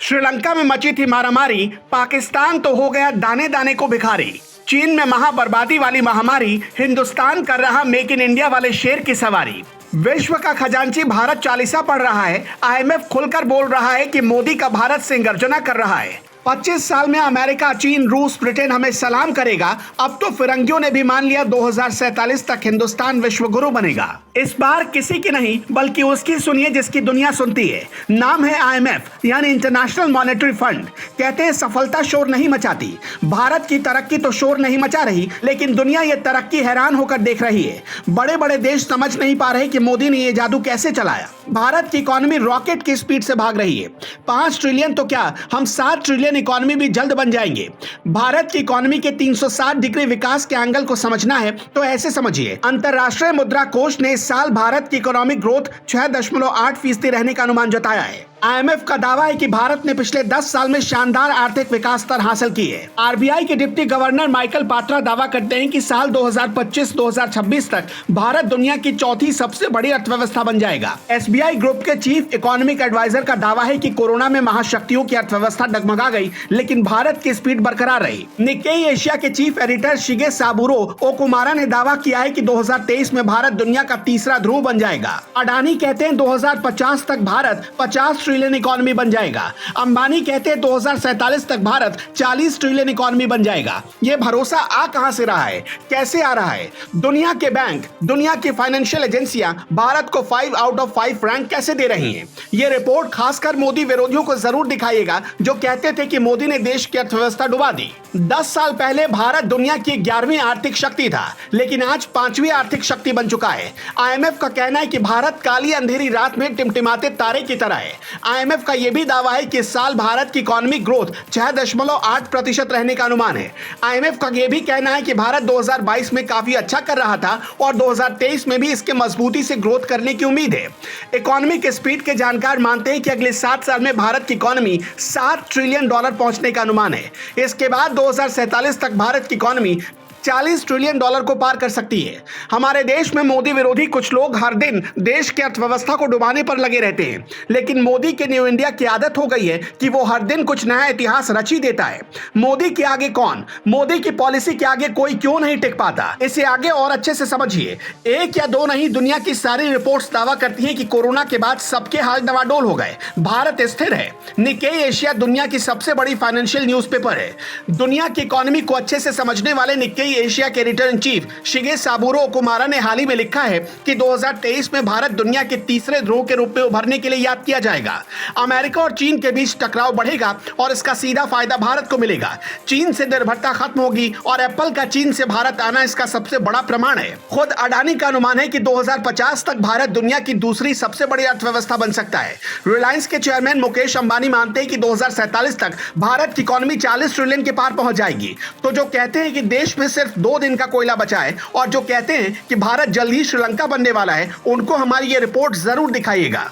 श्रीलंका में मची थी मारामारी, पाकिस्तान तो हो गया दाने दाने को भिखारी। चीन में महाबर्बादी वाली महामारी, हिंदुस्तान कर रहा मेक इन इंडिया वाले शेर की सवारी। विश्व का खजांची भारत चालीसा पढ़ रहा है। आईएमएफ खुलकर बोल रहा है कि मोदी का भारत से गर्जना कर रहा है। 25 साल में अमेरिका, चीन, रूस, ब्रिटेन हमें सलाम करेगा। अब तो फिरंगियों ने भी मान लिया 2047 तक हिंदुस्तान विश्व गुरु बनेगा। इस बार किसी की नहीं बल्कि उसकी सुनिए जिसकी दुनिया सुनती है। नाम है आईएमएफ यानी इंटरनेशनल मॉनेटरी फंड। कहते हैं सफलता शोर नहीं मचाती। भारत की तरक्की तो शोर नहीं मचा रही, लेकिन दुनिया ये तरक्की हैरान होकर देख रही है। बड़े बड़े देश समझ नहीं पा रहे कि मोदी ने ये जादू कैसे चलाया। भारत की इकोनॉमी रॉकेट की स्पीड से भाग रही है। 5 ट्रिलियन तो क्या, हम 7 ट्रिलियन इकोनॉमी भी जल्द बन जाएंगे। भारत की इकोनॉमी के 360 डिग्री विकास के एंगल को समझना है तो ऐसे समझिए। अंतरराष्ट्रीय मुद्रा कोष ने इस साल भारत की इकोनॉमिक ग्रोथ 6.8% रहने का अनुमान जताया है। आईएमएफ का दावा है कि भारत ने पिछले 10 साल में शानदार आर्थिक विकास दर हासिल की है। आरबीआई के डिप्टी गवर्नर माइकल पात्रा दावा करते हैं कि साल 2025-2026 तक भारत दुनिया की चौथी सबसे बड़ी अर्थव्यवस्था बन जाएगा। एसबीआई ग्रुप के चीफ इकोनॉमिक एडवाइजर का दावा है कि कोरोना में महाशक्तियों की अर्थव्यवस्था डगमगा गई, लेकिन भारत की स्पीड बरकरार रही। निक्केई एशिया के चीफ एडिटर शिगे साबुरो ओकुमारा ने दावा किया है कि 2023 में भारत दुनिया का तीसरा ध्रुव बन जाएगा। अडानी कहते हैं 2050 तक भारत 50 ट्रिलियन इकोनॉमी बन जाएगा। अंबानी कहते हैं 2047 तक भारत 40 ट्रिलियन इकोनॉमी बन जाएगा। ये भरोसा आ कहां से रहा है, कैसे आ रहा है? दुनिया के बैंक, दुनिया की फाइनेंशियल एजेंसियां भारत को 5 आउट ऑफ 5 रैंक कैसे दे रही हैं? ये रिपोर्ट खासकर मोदी विरोधियों को जरूर दिखाएगा जो कहते थे कि मोदी ने देश की अर्थव्यवस्था डुबा दी। 10 साल पहले भारत दुनिया की 11वीं आर्थिक शक्ति था, लेकिन आज 5वीं आर्थिक शक्ति बन चुका है। आईएमएफ का कहना है कि भारत काली अंधेरी रात में टिमटिमाते तारे की तरह है। आईएमएफ का यह भी दावा है कि इस साल भारत की इकोनॉमिक ग्रोथ 6.8% रहने का अनुमान है। आईएमएफ का यह भी कहना है कि भारत 2022 में काफी अच्छा कर रहा था और 2023 में भी इसके मजबूती से ग्रोथ करने की उम्मीद है। इकोनॉमिक स्पीड के जानकार मानते हैं कि अगले 7 साल में भारत की इकोनॉमी $7 ट्रिलियन पहुंचने का अनुमान है। इसके बाद 2047 तक भारत की इकोनॉमी $40 ट्रिलियन को पार कर सकती है। हमारे देश में मोदी विरोधी कुछ लोग हर दिन देश की अर्थव्यवस्था को डुबाने पर लगे रहते हैं, लेकिन मोदी के न्यू इंडिया की आदत हो गई है कि वो हर दिन कुछ नया इतिहास रच ही देता है। मोदी के आगे कौन, मोदी की पॉलिसी के आगे कोई क्यों नहीं टिक पाता? इसे आगे और अच्छे से समझिए। 1 या 2 नहीं, दुनिया की सारी रिपोर्ट्स दावा करती हैं कि कोरोना के बाद सबके हाल डवाडोल हो गए। भारत स्थिर है। निक्केई एशिया दुनिया की सबसे बड़ी फाइनेंशियल न्यूज़पेपर है। दुनिया की इकोनॉमी को अच्छे से समझने वाले निक्केई एशिया के एडिटर इन चीफ शिगे साबुरो ओकुमारा ने हाल ही में लिखा है कि 2023 में भारत दुनिया के तीसरे ध्रुव के रूप में उभरने के लिए याद किया जाएगा। अमेरिका और चीन के बीच टकराव बढ़ेगा और इसका सीधा फायदा भारत को मिलेगा। चीन से निर्भरता खत्म होगी और एप्पल का चीन से भारत आना इसका सबसे बड़ा प्रमाण है। खुद अडानी का अनुमान है कि 2050 तक भारत दुनिया की दूसरी सबसे बड़ी अर्थव्यवस्था बन सकता है। रिलायंस के चेयरमैन मुकेश अंबानी मानते हैं कि 2047 तक भारत की इकोनॉमी 40 ट्रिलियन के पार पहुंच जाएगी। तो जो कहते हैं कि देश में सिर्फ 2 दिन का कोयला बचा है और जो कहते हैं कि भारत जल्द ही श्रीलंका बनने वाला है, उनको हमारी ये रिपोर्ट जरूर दिखाइएगा।